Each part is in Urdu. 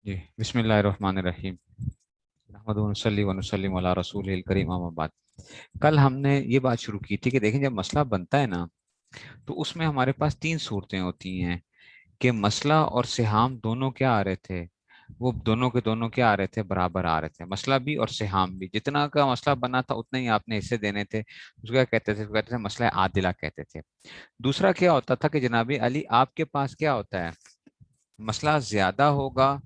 جی بسم اللہ الرحمن الرحیم نحمد ونصلی ونسلم علی رسول الکریم اما بعد. کل ہم نے یہ بات شروع کی تھی کہ دیکھیں جب مسئلہ بنتا ہے نا تو اس میں ہمارے پاس تین صورتیں ہوتی ہیں کہ مسئلہ اور سہام دونوں کیا آ رہے تھے. وہ دونوں کے دونوں کیا آ رہے تھے؟ برابر آ رہے تھے. مسئلہ بھی اور سہام بھی جتنا کا مسئلہ بنا تھا اتنا ہی آپ نے حصے دینے تھے. اس کو کیا کہتے تھے؟ کہتے تھے مسئلہ عادلہ کہتے تھے. دوسرا کیا ہوتا تھا کہ جناب علی آپ کے پاس کیا ہوتا ہے؟ مسئلہ زیادہ ہوگا.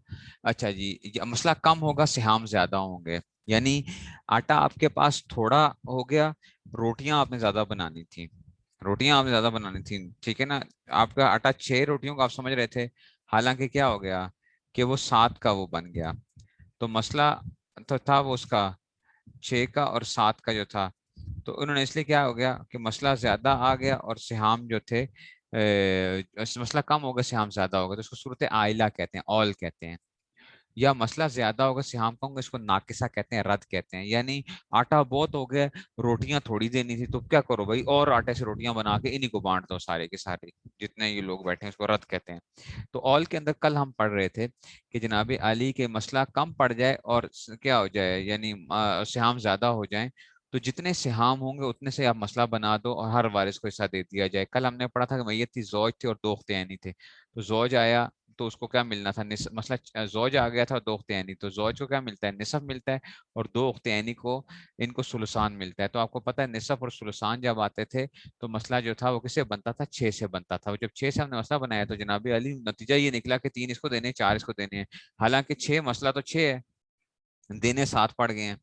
اچھا جی مسئلہ کم ہوگا سہام زیادہ ہوں گے. یعنی آٹا آپ کے پاس تھوڑا ہو گیا, روٹیاں آپ نے زیادہ بنانی تھیں. ٹھیک ہے نا. آپ کا آٹا 6 روٹیوں کا آپ سمجھ رہے تھے, حالانکہ کیا ہو گیا کہ وہ 7 کا وہ بن گیا. تو مسئلہ تو تھا وہ اس کا 6 کا اور 7 کا جو تھا, تو انہوں نے اس لیے کیا ہو گیا کہ مسئلہ زیادہ آ گیا اور سہام جو تھے مسئلہ کم ہوگا سہام زیادہ ہوگا, تو اس کو صورت عائلہ کہتے ہیں, اول کہتے ہیں. یا مسئلہ زیادہ ہوگا سہام کم ہوگا, اس کو ناقصہ کہتے ہیں, رد کہتے ہیں. یعنی آٹا بہت ہو گیا, روٹیاں تھوڑی دینی تھی, تو کیا کرو بھائی اور آٹے سے روٹیاں بنا کے انہی کو بانٹ دو سارے کے سارے جتنے یہ لوگ بیٹھے ہیں, اس کو رد کہتے ہیں. تو اول کے اندر کل ہم پڑھ رہے تھے کہ جناب علی کے مسئلہ کم پڑ جائے اور کیا ہو جائے, یعنی سہام زیادہ ہو جائیں, تو جتنے سہام ہوں گے اتنے سے آپ مسئلہ بنا دو اور ہر وارث کو حصہ دے دیا جائے. کل ہم نے پڑھا تھا کہ میت تھی, زوج تھے اور 2 اختیں عینی تھے. تو زوج آیا تو اس کو کیا ملنا تھا؟ مسئلہ زوج آ گیا تھا اور 2 اختیں عینی, تو زوج کو کیا ملتا ہے؟ نصف ملتا ہے, اور 2 اختیں عینی کو ان کو ثلثان ملتا ہے. تو آپ کو پتہ ہے نصف اور ثلثان جب آتے تھے تو مسئلہ جو تھا وہ کس سے بنتا تھا؟ 6 سے بنتا تھا. جب 6 سے ہم نے مسئلہ بنایا تو جناب علی نتیجہ یہ نکلا کہ 3 اس کو دینے, 4 اس کو دینے ہیں. حالانکہ 6 مسئلہ تو 6 ہے, دینے 7 پڑ گئے ہیں.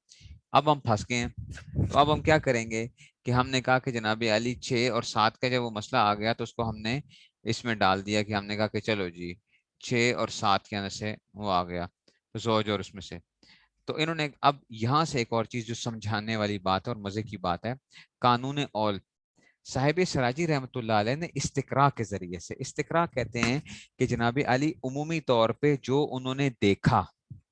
اب ہم پھنس گئے ہیں. تو اب ہم کیا کریں گے کہ ہم نے کہا کہ جناب علی 6 اور 7 کا جب وہ مسئلہ آ گیا تو اس کو ہم نے اس میں ڈال دیا کہ ہم نے کہا کہ چلو جی 6 اور 7 کے اندر سے وہ آ گیا زوج اور اس میں سے. تو انہوں نے اب یہاں سے ایک اور چیز جو سمجھانے والی بات ہے اور مزے کی بات ہے, قانون اول صاحب سراجی رحمۃ اللہ علیہ نے استقراء کے ذریعے سے, استقراء کہتے ہیں کہ جناب علی عمومی طور پہ جو انہوں نے دیکھا,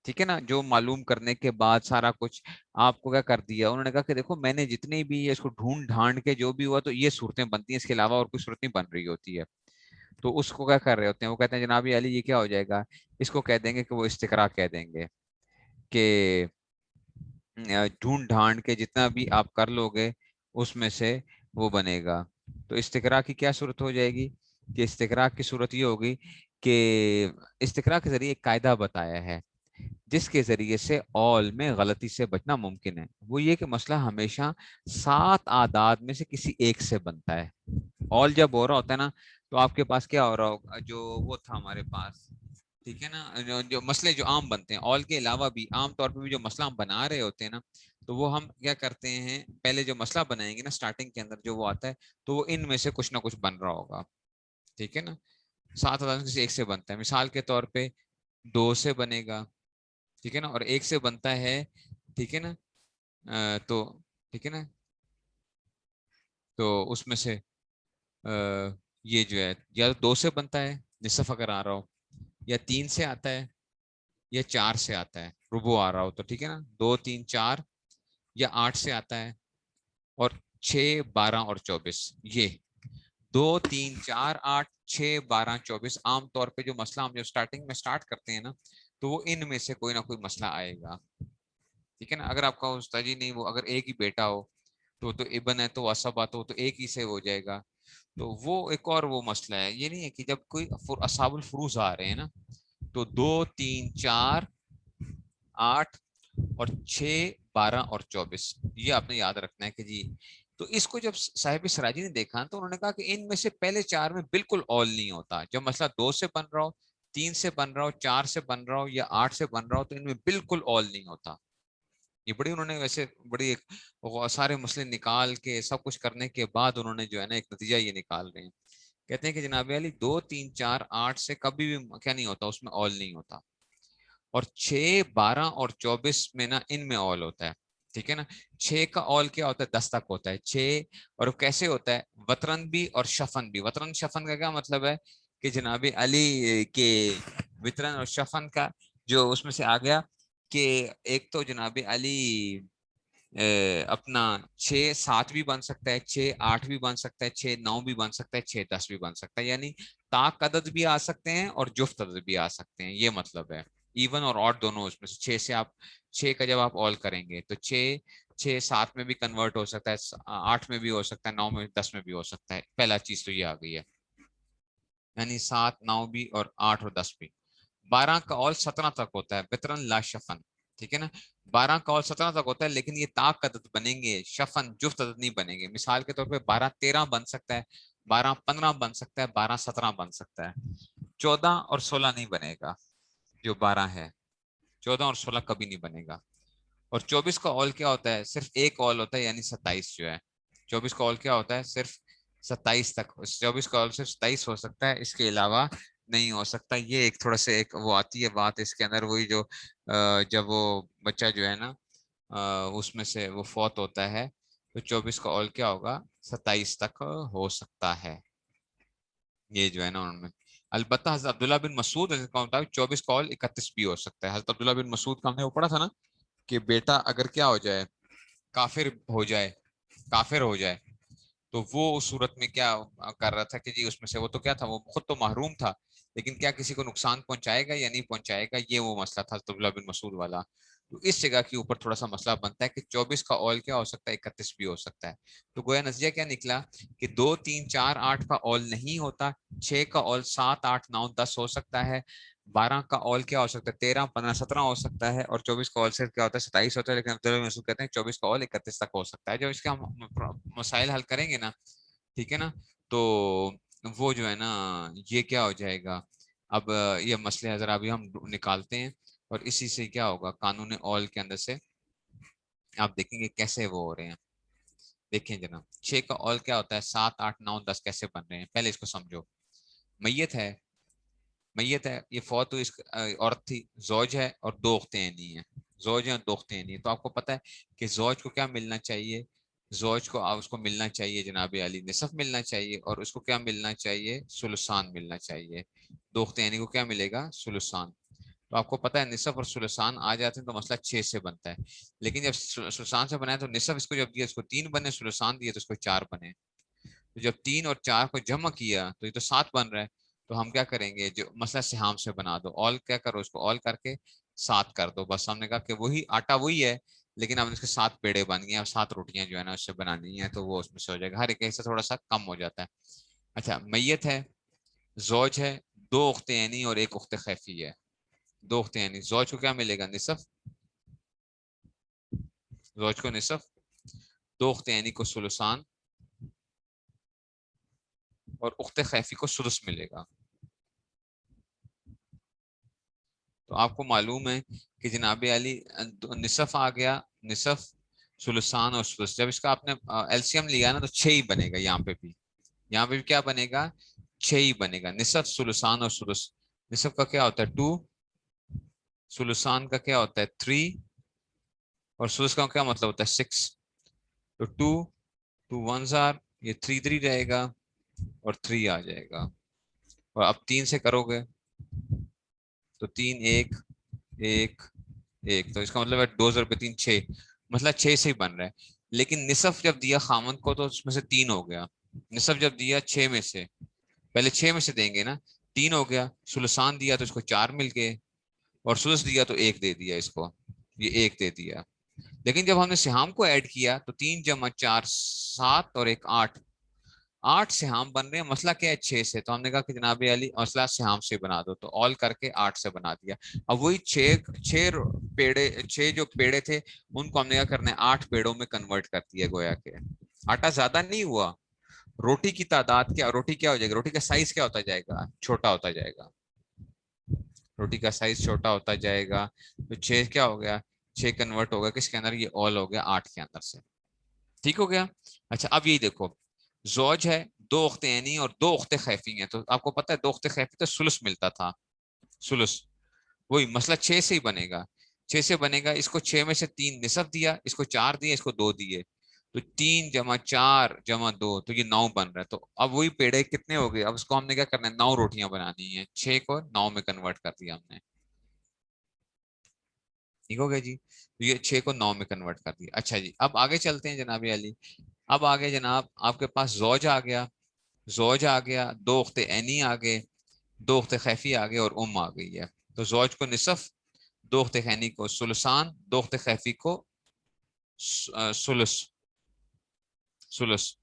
ٹھیک ہے نا, جو معلوم کرنے کے بعد سارا کچھ آپ کو کیا کر دیا, انہوں نے کہا کہ دیکھو میں نے جتنی بھی اس کو ڈھونڈ ڈھانڈ کے جو بھی ہوا تو یہ صورتیں بنتی ہیں, اس کے علاوہ اور کوئی صورت نہیں بن رہی ہوتی ہے. تو اس کو کیا کر رہے ہوتے ہیں, وہ کہتے ہیں جناب علی یہ کیا ہو جائے گا, اس کو کہہ دیں گے کہ وہ استقراء کہہ دیں گے کہ ڈھونڈ ڈھانڈ کے جتنا بھی آپ کر لو گے اس میں سے وہ بنے گا. تو استقراء کی کیا صورت ہو جائے گی کہ استقراء کی صورت یہ ہوگی کہ استقراء کے ذریعے ایک قاعدہ بتایا ہے جس کے ذریعے سے اول میں غلطی سے بچنا ممکن ہے. وہ یہ کہ مسئلہ ہمیشہ 7 اعداد میں سے کسی ایک سے بنتا ہے. اول جب ہو رہا ہوتا ہے نا تو آپ کے پاس کیا ہو رہا ہوگا, جو وہ تھا ہمارے پاس, ٹھیک ہے نا, جو مسئلے جو عام بنتے ہیں اول کے علاوہ بھی عام طور پہ بھی جو مسئلہ ہم بنا رہے ہوتے ہیں نا, تو وہ ہم کیا کرتے ہیں پہلے جو مسئلہ بنائیں گے نا سٹارٹنگ کے اندر جو وہ آتا ہے تو وہ ان میں سے کچھ نہ کچھ بن رہا ہوگا, ٹھیک ہے نا. 7 اعداد میں سے ایک سے بنتا ہے. مثال کے طور پہ 2 سے بنے گا, ٹھیک ہے نا, اور 1 سے بنتا ہے, ٹھیک ہے نا. تو ٹھیک ہے نا, تو اس میں سے یہ جو ہے یا 2 سے بنتا ہے نصف اگر آ رہا ہو, یا 3 سے آتا ہے, یا 4 سے آتا ہے ربو آ رہا ہو, تو ٹھیک ہے نا 2 3 4, یا 8 سے آتا ہے, اور 6 12 اور 24. یہ 2 3 4 8 6 12 24 عام طور پہ جو مسئلہ ہم جو اسٹارٹنگ میں اسٹارٹ کرتے ہیں نا تو وہ ان میں سے کوئی نہ کوئی مسئلہ آئے گا, ٹھیک ہے نا. اگر آپ کا استاد جی نہیں, وہ اگر ایک ہی بیٹا ہو تو ابن ہے تو اسبات ہو تو ایک ہی سے ہو جائے گا, تو وہ ایک اور وہ مسئلہ ہے. یہ نہیں ہے کہ جب کوئی اصحاب الفروض آ رہے ہیں نا تو 2 3 4 8 اور 6 12 اور 24, یہ آپ نے یاد رکھنا ہے کہ جی. تو اس کو جب صاحب سراجی نے دیکھا تو انہوں نے کہا کہ ان میں سے پہلے 4 میں بالکل اول نہیں ہوتا. جب مسئلہ 2 سے بن رہا ہو, 3 سے بن رہا ہو, 4 سے بن رہا ہو, یا 8 سے بن رہا ہو, تو ان میں بالکل اول نہیں ہوتا. یہ بڑی انہوں نے ویسے بڑی سارے مسئلے نکال کے سب کچھ کرنے کے بعد انہوں نے جو ہے نا ایک نتیجہ یہ نکال رہے ہیں. کہتے ہیں کہ جناب علی 2 3 4 8 سے کبھی بھی کیا نہیں ہوتا, اس میں اول نہیں ہوتا. اور 6 12 اور 24 میں نا ان میں اول ہوتا ہے, ٹھیک ہے نا. 6 کا اول کیا ہوتا ہے؟ 10 تک ہوتا ہے 6, اور کیسے ہوتا ہے؟ وطرن بھی اور شفن بھی. وطرن شفن کا کیا مطلب ہے کہ جناب علی کے وطرن اور شفن کا جو اس میں سے آ گیا کہ ایک تو جناب علی اپنا 6 7 بھی بن سکتا ہے, 6 8 بھی بن سکتا ہے, 6 9 بھی بن سکتا ہے, 6 10 بھی بن سکتا ہے. یعنی طاق عدد بھی آ سکتے ہیں اور جفت عدد بھی آ سکتے ہیں, یہ مطلب ہے. ایون اور آڈ دونوں اس میں سے. 6 سے آپ 6 کا جب آپ آل کریں گے تو 6 6 7 میں بھی کنورٹ ہو سکتا ہے, 8 میں بھی ہو سکتا ہے, 9 میں 10 میں بھی ہو سکتا ہے. پہلا چیز تو یہ آ گئی ہے, یعنی 7 9 بھی اور 8 اور 10 بھی. 12 کا آل 17 تک ہوتا ہے, بطرن لا شفن, ٹھیک ہے نا. 12 کا آل 17 تک ہوتا ہے, لیکن یہ تاک عدد بنیں گے, شفن جفت عدد نہیں بنیں گے. مثال کے طور پہ 12 13 بن سکتا ہے, 12 15 بن سکتا ہے, 12 17 بن سکتا ہے. 14 اور 16 نہیں بنے گا. جو 12 ہے 14 اور 16 کبھی نہیں بنے گا. اور 24 کا آل کیا ہوتا ہے, صرف ایک آل ہوتا ہے, یعنی 27 جو ہے. 24 کا آل کیا ہوتا ہے, صرف 27 تک. 24 کا آل صرف 27 ہو سکتا ہے, اس کے علاوہ نہیں ہو سکتا. یہ ایک تھوڑا سا ایک وہ آتی ہے بات اس کے اندر, وہی جو جب وہ بچہ جو ہے نا اس میں سے وہ فوت ہوتا ہے تو 24 کا آل کیا ہوگا, 27 تک ہو سکتا ہے. یہ جو ہے نا ان میں البتہ حضرت عبداللہ بن مسعود 24 کا آل 31 بھی ہو سکتا ہے. حضرت عبداللہ بن مسعود کا ہم نے وہ پڑھا تھا نا کہ بیٹا اگر کیا ہو جائے, کافر ہو جائے, کافر ہو جائے, تو وہ اس صورت میں کیا کر رہا تھا کہ جی اس میں سے وہ تو کیا تھا, وہ خود تو محروم تھا, لیکن کیا کسی کو نقصان پہنچائے گا یا نہیں پہنچائے گا, یہ وہ مسئلہ تھا عبداللہ بن مسعود والا. تو اس جگہ کے اوپر تھوڑا سا مسئلہ بنتا ہے کہ 24 کا آل کیا ہو سکتا ہے, 31 بھی ہو سکتا ہے. تو گویا نتیجہ کیا نکلا کہ 2 3 4 8 کا آل نہیں ہوتا, 6 کا آل 7 8 9 10 ہو سکتا ہے, 12 کا آل کیا ہو سکتا ہے, 13 15 17 ہو سکتا ہے, اور 24 کا آل صرف کیا ہوتا ہے, 27 ہوتا ہے. لیکن عبداللہ مسعود کہتے ہیں 24 کا آل 31 تک ہو سکتا ہے. جب اس کے ہم مسائل حل کریں گے نا, ٹھیک ہے نا, تو وہ جو ہے نا یہ کیا ہو جائے گا. اب یہ مسئلے ذرا ابھی ہم نکالتے ہیں, اور اسی سے کیا ہوگا, قانون آل کے اندر سے آپ دیکھیں گے کیسے وہ ہو رہے ہیں. دیکھیں جناب, 6 کا آل کیا ہوتا ہے, 7 8 9 10 کیسے بن رہے ہیں, پہلے اس کو سمجھو. میت ہے, میت ہے, یہ فوت ہوئی, اس عورت تھی, زوج ہے اور 2 اختیں نہیں ہیں, زوج ہیں اور 2 اختیں نہیں ہیں. تو آپ کو پتا ہے کہ زوج کو کیا ملنا چاہیے, زوج کو اس کو ملنا چاہیے جناب علی نصف ملنا چاہیے, اور اس کو کیا ملنا چاہیے, ثلثان ملنا چاہیے. 2 اختیں کو کیا ملے گا, ثلثان. تو آپ کو پتا ہے نصف اور ثلثان آ جاتے ہیں تو مسئلہ 6 سے بنتا ہے. لیکن جب ثلثان سے بنا ہے تو نصف اس کو جب دیا اس کو 3 بنے, ثلثان دیا تو اس کو 4 بنے. تو جب 3 اور 4 کو جمع کیا تو یہ تو 7 بن رہا ہے. تو ہم کیا کریں گے, جو مسئلہ سہام سے بنا دو, آل کیا کرو, اس کو آل کر کے 7 کر دو. بس ہم نے کہا کہ وہی آٹا وہی ہے, لیکن اب اس کے 7 پیڑے بن گئے, اب 7 روٹیاں جو ہے نا اس سے بنانی ہیں, تو وہ اس میں سے ہو جائے گا. ہر ایک سے تھوڑا سا کم ہو جاتا ہے. اچھا, میت ہے, زوج ہے, 2 اختیں عینی اور 1 اخت خیفی ہے. 2 اختیں عینی, زوج کو کیا ملے گا, نصف, زوج کو نصف, 2 اختیں عینی کو ثلثان, اور اخت خیفی کو سدس ملے گا. تو آپ کو معلوم ہے کہ جناب علی نصف آ گیا, نصف, ثلثان اور سدس. جب اس کا آپ نے ایلسیم لیا نا تو 6 ہی بنے گا. یہاں پہ بھی, یہاں پہ بھی کیا بنے گا, 6 ہی بنے گا. نصف, ثلثان اور سدس. نصف کا کیا ہوتا ہے 2, ثلثان کا کیا ہوتا ہے 3, اور سدس کا کیا مطلب ہوتا ہے 6. تو 2 2 1s are, یہ 3 3 رہے گا, اور 3 آ جائے گا. اور اب 3 سے کرو گے تو 3 1 1 1, تو اس کا مطلب ہے 2 ضرب 3 6, مسئلہ 6 سے ہی بن رہا ہے. لیکن نصف جب دیا خامند کو تو اس میں سے 3 ہو گیا. نصف جب دیا 6 میں سے, پہلے 6 میں سے دیں گے نا, 3 ہو گیا. ثلثان دیا تو اس کو 4 مل گئے, اور سدس دیا تو 1 دے دیا اس کو, یہ 1 دے دیا. لیکن جب ہم نے سہام کو ایڈ کیا تو 3 جمع 4 7 اور 1 8, 8 سہام بن رہے ہیں. مسئلہ کیا ہے 6 سے, تو ہم نے کہا کہ جناب علی مسئلہ سہام سے بنا دو, تو آل کر کے 8 سے بنا دیا. اب وہی 6 پیڑے, 6 جو پیڑے تھے ان کو ہم نے کیا کرنا ہے 8 پیڑوں میں کنورٹ کر دیا. گویا کہ آٹا زیادہ نہیں ہوا, روٹی کی تعداد کیا, روٹی کیا ہو جائے گا, روٹی کا سائز کیا ہوتا جائے گا, چھوٹا ہوتا جائے گا, روٹی کا سائز چھوٹا ہوتا جائے گا. تو 6 کیا ہو گیا, 6 کنورٹ ہو گیا کس کے اندر, یہ آل ہو گیا 8 کے اندر سے. ٹھیک ہو گیا. اچھا, اب یہی دیکھو, زوج ہے, 2 اخت عینی اور 2 اخت خیفی ہیں. تو آپ کو پتا ہے 2 اخت خیفی تو ثلث ملتا تھا, ثلث. وہی مسئلہ 6 سے ہی بنے گا, 6 سے بنے گا. اس کو 6 میں سے 3 نصف دیا, اس کو 4 دیا, اس کو 2 دیے, تو 3 جمع 4 جمع 2, تو یہ 9 بن رہا ہے. تو اب وہی پیڑے کتنے ہو گئے, اب اس کو ہم نے کیا کرنا ہے 9 روٹیاں بنانی ہیں. 6 کو 9 میں کنورٹ کر دیا ہم نے. ٹھیک ہو گیا جی, تو یہ 6 کو 9 میں کنورٹ کر دیا. اچھا جی, اب آگے چلتے ہیں جناب علی. اب آگے جناب آپ کے پاس زوج آ گیا, زوج آ گیا, 2 اخت عینی آ گئے, 2 اخت خیفی آ گئے, اور آ گئی ہے. تو زوج کو نصف, دو اخت خینی کو سلسان، دو اخت خیفی کو سلس، سلس،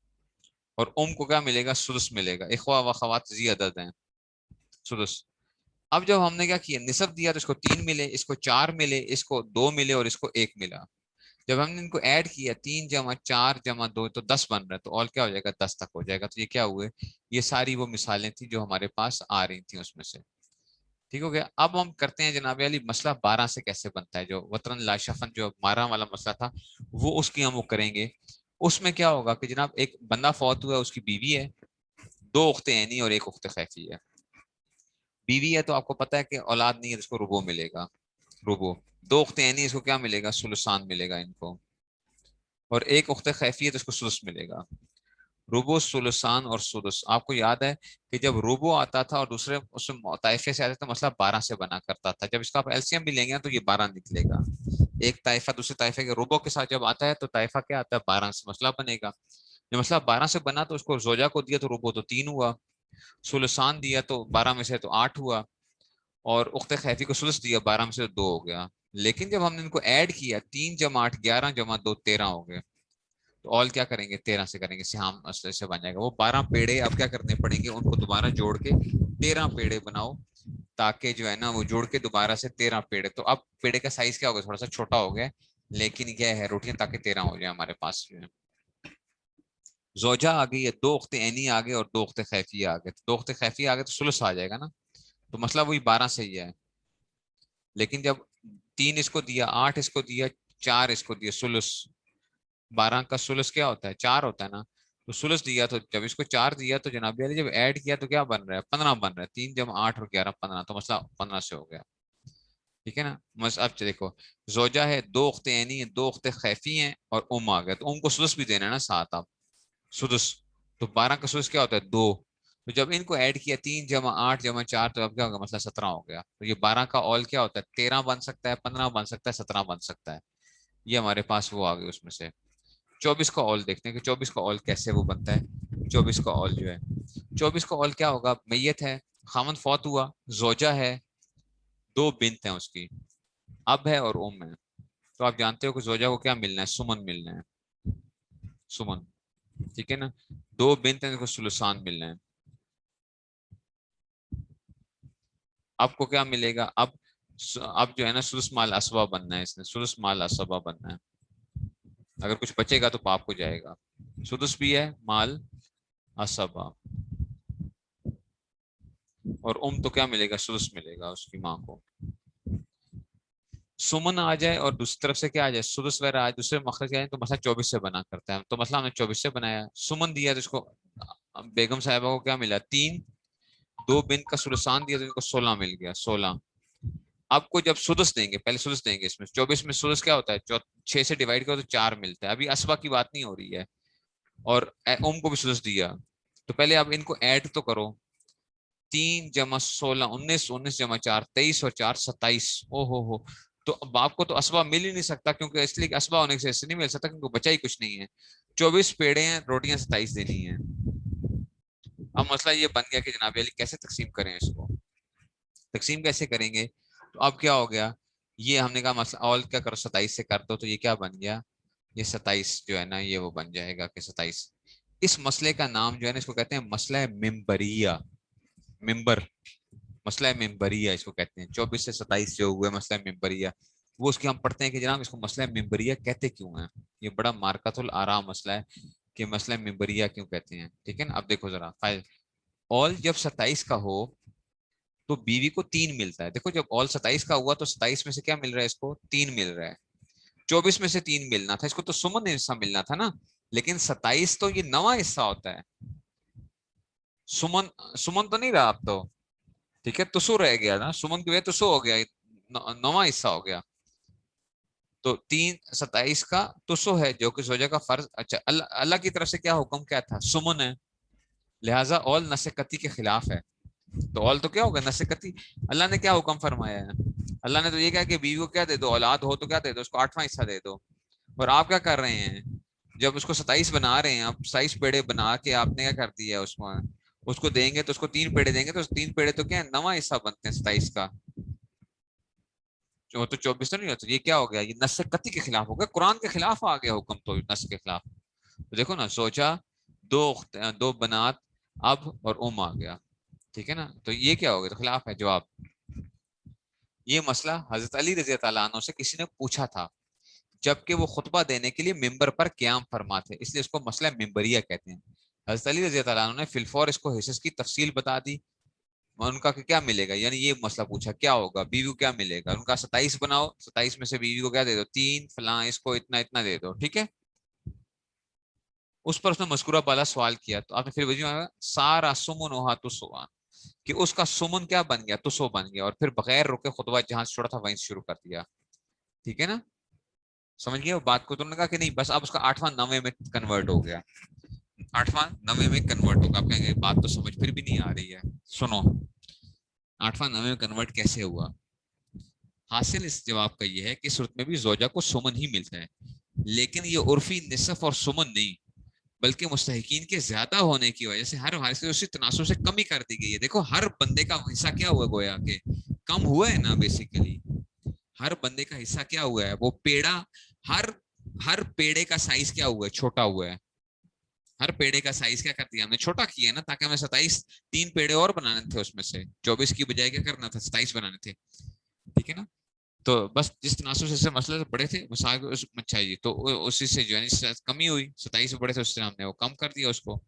اور کو کیا ملے گا؟ سدس ملے گا. اخوا و اخوات زی عدد ہیں، سدس. اب جب ہم نے کیا کیا، نصف دیا تو اس کو 3 ملے، اس کو 4 ملے، اس کو 2 ملے اور اس کو 1 ملا. جب ہم نے ان کو ایڈ کیا 3 جمع 4 جمع 2 تو 10 بن رہا ہے، تو اور کیا ہو جائے گا؟ 10 تک ہو جائے گا. تو یہ کیا ہوئے؟ یہ ساری وہ مثالیں تھیں جو ہمارے پاس آ رہی تھیں اس میں سے. ٹھیک ہو گیا. اب ہم کرتے ہیں جناب علی مسئلہ 12 سے کیسے بنتا ہے. جو وطن لا شفن جو 12 والا مسئلہ تھا وہ اس کی ہم وہ کریں گے. اس میں کیا ہوگا کہ جناب ایک بندہ فوت ہوا ہے، اس کی بیوی ہے، 2 اخت عینی اور 1 اخت خیفی ہے. بیوی ہے تو آپ کو پتا ہے کہ اولاد نہیں ہے، اس کو ربو ملے گا، ربو. 2 اخت عینی، اس کو کیا ملے گا؟ سلسان ملے گا ان کو. اور 1 اخت خیفی ہے تو اس کو سدس ملے گا. روبو، سلسان اور سدس. آپ کو یاد ہے کہ جب روبو آتا تھا اور دوسرے اس میں طائفے سے آتا تھا، مسئلہ 12 سے بنا کرتا تھا. جب اس کا آپ ایلسیم بھی لیں گے تو یہ 12 نکلے گا. ایک طائفہ دوسرے طائفے کے روبو کے ساتھ جب آتا ہے تو طائفہ کیا آتا ہے؟ 12 سے مسئلہ بنے گا. جب مسئلہ 12 سے بنا تو اس کو زوجہ کو دیا تو روبو تو 3 ہوا، سلسان دیا تو 12 میں سے تو 8 ہوا، اور اخت خیفی کو سدس دیا 12 میں سے 2 ہو گیا. لیکن جب ہم نے ان کو ایڈ کیا 3 جمع 8 11 جمع 2 13 ہو گئے. تو آل کیا کریں گے؟ 13 سے کریں گے، سہام مسئلے سے بن جائے گا. وہ 12 پیڑے اب کیا کرنے پڑیں گے؟ ان کو دوبارہ جوڑ کے 13 پیڑے بناؤ، تاکہ جو ہے نا وہ جوڑ کے دوبارہ سے 13 پیڑے. تو اب پیڑے کا سائز کیا ہوگا؟ تھوڑا سا چھوٹا ہو گیا، لیکن کیا ہے روٹیاں تاکہ 13 ہو جائے ہمارے پاس. جو ہے زوجہ آ گئی ہے، 2 اخت عینی آ گئے اور 2 اخت خیفی آ گئے. 2 اخت خیفی آ گئے تو ثلث آ جائے گا نا. تو مسئلہ وہی 12 سے ہی ہے. لیکن جب 3 اس کو دیا، 8 اس کو دیا، 4 اس کو دیا، ثلث. 12 کا ثلث کیا ہوتا ہے؟ 4 ہوتا ہے نا. تو ثلث دیا تو جب اس کو 4 دیا تو جناب علی جب ایڈ کیا تو کیا بن رہا ہے؟ 15 بن رہا ہے. 3 جمع 8 اور 11 15. تو مسئلہ 15 سے ہو گیا. ٹھیک ہے نا. اب دیکھو زوجہ ہے، 2 اخت عینی ہیں، 2 اخت خیفی ہیں اور آ گیا. تو کو سدس بھی دینا ہے نا ساتھ آپ، سدس. تو 12 کا سدس کیا ہوتا ہے؟ 2. تو جب ان کو ایڈ کیا 3 جمع 8 جمع 4 تو اب کیا ہوگا؟ مسئلہ 17 ہو گیا. تو یہ 12 کا اول کیا ہوتا ہے؟ 13 بن سکتا ہے، 15 بن سکتا ہے، 17 بن سکتا ہے. یہ ہمارے پاس وہ آ گئی اس میں سے. 24 کا اول دیکھتے ہیں کہ 24 کا اول کیسے وہ بنتا ہے. 24 کا اول جو ہے، 24 کا اول کیا ہوگا؟ میت ہے، خامن فوت ہوا، زوجہ ہے، 2 بنت ہیں اس کی، اب ہے اور ہے. تو آپ جانتے ہو کہ زوجہ کو کیا ملنا ہے؟ سمن ملنا ہے، سمن. ٹھیک ہے نا. 2 بنت ہیں، سلسان ملنا ہے. اب کو کیا ملے گا؟ اب جو ہے نا سدس مال اسبا بننا ہے. اس نے سدس مال اسبا بننا ہے. اگر کچھ بچے گا تو پاپ کو جائے گا. سدس بھی ہے، مال اسبا، اور تو کیا ملے گا؟ سدس ملے گا اس کی ماں کو. سمن آ جائے اور دوسری طرف سے کیا آ جائے؟ سدس وغیرہ آ جائے، دوسرے مخرج آئے تو مسئلہ 24 سے بنا کرتا ہے. تو مسئلہ ہم نے 24 سے بنایا. سمن دیا تو اس کو بیگم صاحبہ کو کیا ملا؟ 3. 2 بنت کا سلسان دیا تو ان کو 16 مل گیا، 16. اب کو جب سدس دیں گے، پہلے سدس دیں گے. اس میں 24 میں سدس کیا ہوتا ہے؟ 6 سے ڈیوائڈ کرو تو 4 ملتا ہے. ابھی اسبا کی بات نہیں ہو رہی ہے. اور کو بھی سدس دیا. تو پہلے اب ان کو ایڈ تو کرو. 3 جمع 16 19، 19 جمع 4 23 اور 4 27. او ہو. تو باپ کو تو اسبا مل ہی نہیں سکتا، کیونکہ اس لیے اسبا ہونے سے نہیں مل سکتا، کیونکہ بچا ہی کچھ نہیں ہے. 24 پیڑے ہیں، روٹیاں 27 دینی ہیں. اب مسئلہ یہ بن گیا کہ جناب علی کیسے تقسیم کریں اس کو؟ تقسیم کیسے کریں گے؟ تو اب کیا ہو گیا؟ یہ ہم نے کہا مسئلہ اول کیا کرو 27 سے کر دو. تو یہ کیا بن گیا؟ یہ 27 جو ہے نا یہ وہ بن جائے گا کہ 27. اس مسئلے کا نام جو ہے نا اس کو کہتے ہیں مسئلہ ممبریہ. ممبر، مسئلہ ممبریہ اس کو کہتے ہیں. 24 سے 27 جو ہوئے مسئلہ ممبریہ، وہ اس کی ہم پڑھتے ہیں کہ جناب اس کو مسئلہ ممبریہ کہتے کیوں ہیں. یہ بڑا مارکت الآراء مسئلہ ہے کہ مسئلہ ممبریہ کیوں کہتے ہیں. ٹھیک ہے نا. اب دیکھو ذرا، اول جب 27 کا ہو تو بیوی کو 3 ملتا ہے. دیکھو جب اول 27 کا ہوا تو 27 میں سے کیا مل رہا ہے؟ اس کو 3 مل رہا ہے. 24 میں سے 3 ملنا تھا، اس کو تو سمن حصہ ملنا تھا نا. لیکن 27 تو یہ نواں حصہ ہوتا ہے. سمن تو نہیں رہا اب تو. ٹھیک ہے، تسو رہ گیا نا، سمن کی وجہ تسو ہو گیا، نواں حصہ ہو گیا. تو 3 27 کا تسو ہے جو کہ زوجہ کا فرض. اچھا، اللہ کی طرف سے کیا حکم کیا تھا؟ سمن ہے. لہٰذا اول نسقتی کے خلاف ہے. تو اول تو کیا ہوگا؟ نسقتی. اللہ نے کیا حکم فرمایا ہے؟ اللہ نے تو یہ کہا کہ بیوی کو کیا دے دو؟ اولاد ہو تو کیا دے دو؟ اس کو 8واں حصہ دے دو. اور آپ کیا کر رہے ہیں؟ جب اس کو 27 بنا رہے ہیں، آپ 27 پیڑے بنا کے آپ نے کیا کر دیا؟ اس کو دیں گے تو اس کو 3 پیڑے دیں گے، تو 3 پیڑے تو کیا نواں حصہ بنتے ہیں 27 کا. جو تو 24 تو نہیں ہوتا. یہ کیا ہو گیا, یہ نص قطعی کے خلاف ہو گیا, قرآن کے خلاف آ گیا حکم تو نص کے خلاف. تو دیکھو نا, زوجہ دو بنات اب اور آ گیا, ٹھیک ہے نا, تو یہ کیا ہو گیا, تو خلاف ہے. جواب, یہ مسئلہ حضرت علی رضی اللہ عنہ سے کسی نے پوچھا تھا جبکہ وہ خطبہ دینے کے لیے ممبر پر قیام فرما تھے, اس لیے اس کو مسئلہ ممبریہ کہتے ہیں. حضرت علی رضی اللہ عنہ نے فی الفور اس کو حصص کی تفصیل بتا دی. ان کا کیا ملے گا, یعنی یہ مسئلہ پوچھا کیا ہوگا, بیوی کو کیا ملے گا, ان کا 27 بناؤ, 27 میں سے بیوی کو کیا دے دو, 3 فلاں, اس کو اتنا اتنا دے دو, ٹھیک ہے. اس پر اس نے مذکورہ بالا سوال کیا, تو آپ نے پھر وجہ سارا سمن ہوا تو سوان, کہ اس کا سمن کیا بن گیا, تو سو بن گیا, اور پھر بغیر رکے خطبہ جہاں سے چھوڑا تھا وہیں سے شروع کر دیا. ٹھیک ہے نا, سمجھ گئے بات کو. تم نے کہا کہ نہیں بس اب اس کا 8واں 9ویں میں کنورٹ ہو گیا, 8واں 9ویں میں کنورٹ ہوگا. آپ کہیں گے بات تو سمجھ پھر بھی نہیں آ رہی ہے. سنو, 8واں 9ویں میں کنورٹ کیسے ہوا. حاصل اس جواب کا یہ ہے کہ صورت میں بھی زوجہ کو سمن ہی ملتا ہے, لیکن یہ عرفی نصف اور سمن نہیں, بلکہ مستحقین کے زیادہ ہونے کی وجہ سے ہر وارث سے اسی تناسب سے کمی کر دی گئی ہے. دیکھو ہر بندے کا حصہ کیا ہوا, گویا کہ کم ہوا ہے نا. بیسیکلی ہر بندے کا حصہ کیا ہوا ہے, وہ پیڑا, ہر پیڑے کا سائز کیا ہوا ہے, چھوٹا ہوا ہے. ہر پیڑے کا سائز کیا کر دیا ہم نے, چھوٹا کیا ہے نا, تاکہ ہمیں 27 3 پیڑے اور بنانے تھے, اس میں سے 24 کی بجائے کیا کرنا تھا, 27 بنانے تھے. ٹھیک ہے نا, تو بس جس تناسب سے مسئلے بڑے تھے چاہیے, تو اسی سے جو ہے کمی ہوئی, 27 بڑے تھے اس سے ہم نے وہ کم کر دیا اس کو.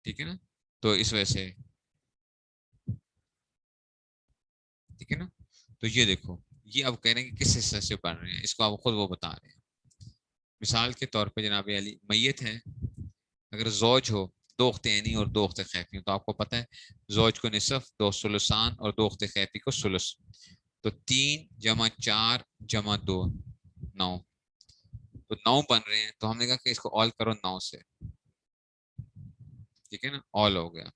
ٹھیک ہے نا, تو اس وجہ سے ٹھیک ہے نا. تو یہ دیکھو, یہ اب کہہ رہے ہیں کہ کس حصے سے بن رہے ہیں, اس کو آپ خود وہ بتا رہے ہیں. مثال کے طور پہ جناب علی, میت ہے, اگر زوج ہو, 2 اخت عینی اور 2 اخت خیفی, تو آپ کو پتہ ہے زوج کو نصف, 2 ثلثان اور 2 اخت خیفی کو ثلث, تو 3 جمع 4 جمع 2 9, تو 9 بن رہے ہیں. تو ہم نے کہا کہ اس کو آل کرو 9 سے. ٹھیک ہے نا, آل ہو گیا.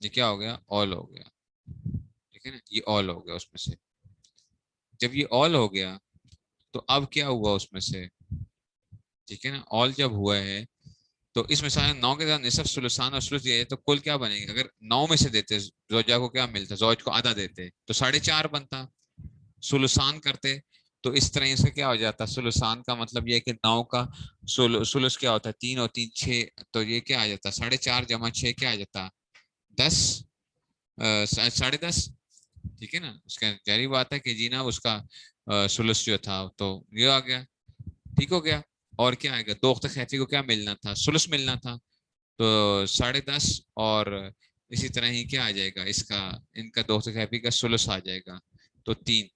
یہ کیا ہو گیا, آل ہو گیا. ٹھیک ہے نا, یہ آل ہو گیا اس میں سے. جب یہ آل ہو گیا تو اب کیا ہوا اس میں سے, ٹھیک ہے نا, آل جب ہوا ہے تو اس میں 9 کے ساتھ نصف ثلثان اور ثلث یہ ہے, تو کل کیا بنے گا. اگر 9 میں سے دیتے زوجہ کو کیا ملتا, زوج کو آدھا دیتے تو 4.5 بنتا. ثلثان کرتے تو اس طرح سے کیا ہو جاتا, ثلثان کا مطلب یہ ہے کہ 9 کا ثلث کیا ہوتا ہے, 3 اور 3 6, تو یہ کیا آ جاتا, 4.5 جمع 6 کیا آ جاتا, 10, 10.5. ٹھیک ہے نا, اس کا ظاہری بات ہے کہ جی نا اس کا ثلث جو تھا تو یہ آ گیا. ٹھیک ہو گیا. اور کیا آئے گا, 2 اخت خیفی کو کیا ملنا تھا, ثلث ملنا تھا, تو 10.5, اور اسی طرح ہی کیا آ جائے گا اس کا, ان کا 2 اخت خیفی کا ثلث آ جائے گا, تو 3.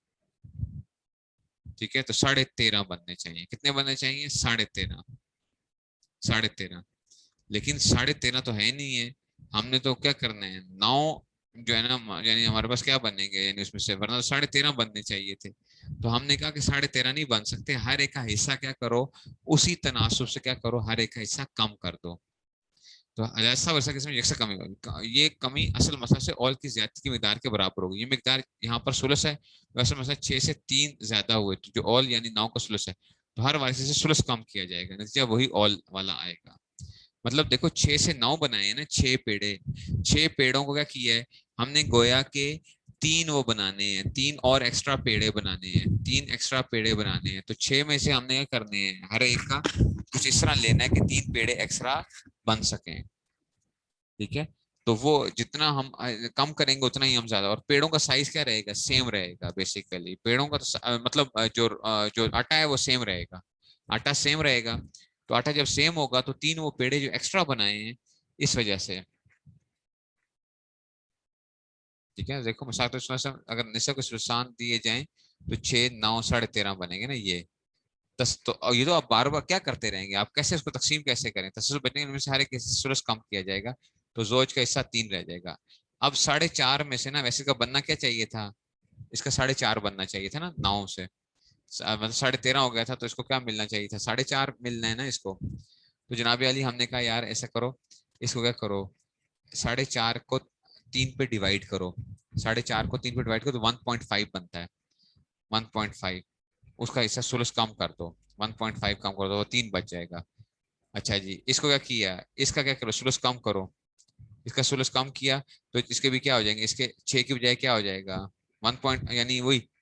ٹھیک ہے, تو 13.5 بننے چاہیے. کتنے بننے چاہیے, 13.5. 13.5, لیکن 13.5 تو ہے نہیں ہے. ہم نے تو کیا کرنا ہے, 9 جو ہے نا, یعنی ہمارے پاس کیا بنیں گے, یعنی اس میں سے, ورنہ 13.5 بننے چاہیے تھے. تو ہم نے کہا کہ 13.5 نہیں بن سکتے, ہر ایک کا حصہ کیا کرو, اسی تناسب سے کیا کرو, ہر ایک کا حصہ کم کر دو. تو ایسا ورثہ کس میں یکساں کمی ہوگی. یہ کمی اصل مسئلہ سے اول کی زیادتی کی مقدار کے برابر ہوگی. یہ مقدار یہاں پر ثلث ہے, ویسے مسئلہ 6 سے 3 زیادہ ہوئے, تو جو اول یعنی 9 کا ثلث ہے, تو ہر وارث سے ثلث کم کیا جائے گا, نتیجہ وہی اول والا آئے گا. مطلب دیکھو 6 سے 9 بنائے ہیں نا, 6 پیڑے, 6 پیڑوں کو کیا کیا ہے ہم نے, گویا کے 3 وہ بنانے ہیں, 3 اور ایکسٹرا پیڑے بنانے ہیں, 3 ایکسٹرا پیڑے بنانے ہیں. تو 6 میں سے ہم نے کیا کرنے ہیں, ہر ایک کا کچھ اس طرح لینا ہے کہ 3 پیڑے ایکسٹرا بن سکیں. ٹھیک ہے, تو وہ جتنا ہم کم کریں گے اتنا ہی ہم زیادہ. اور پیڑوں کا سائز کیا رہے گا, سیم رہے گا. بیسیکلی پیڑوں کا مطلب جو آٹا ہے وہ سیم رہے گا, آٹا سیم رہے گا. تو آٹا جب سیم ہوگا تو 3 وہ پیڑے جو ایکسٹرا بنائے ہیں اس وجہ سے. ٹھیک ہے, دیکھو مثال اگر نصف کے ثلثان دیے جائیں تو 6 9 13.5 بنے گے نا. تو یہ تو آپ بار بار کیا کرتے رہیں گے, آپ کیسے اس کو تقسیم کیسے کریں, تسلسل بچنے ان میں سے ہر ایک ثلث کم کیا جائے گا, تو زوج کا حصہ 3 رہ جائے گا. اب 4.5 میں سے نا, ویسے کا بننا کیا چاہیے تھا, اس کا 4.5 بننا چاہیے تھا نا, 9 سے مطلب 13.5 ہو گیا تھا, تو اس کو کیا ملنا چاہیے تھا, 4.5 ملنا ہے نا اس کو. تو جناب علی ہم نے کہا یار ایسا کرو, اس کو کیا کرو, 4.5 کو 3 پہ ڈیوائڈ کرو, 4.5 کو 3 پہ ڈیوائڈ کرو تو 1.5 بنتا ہے, 1.5. اس کا حصہ ثلث کم کر دو, 1.5 کم کر دو, وہ 3 بچ جائے گا. اچھا جی, اس کو کیا کیا, اس کا کیا کرو, ثلث کم کرو. اس کا ثلث کم کیا تو اس کے بھی کیا ہو جائیں گے, اس کے 6 کی بجائے کیا ہو جائے گا, 1 پوائنٹ یعنی وہی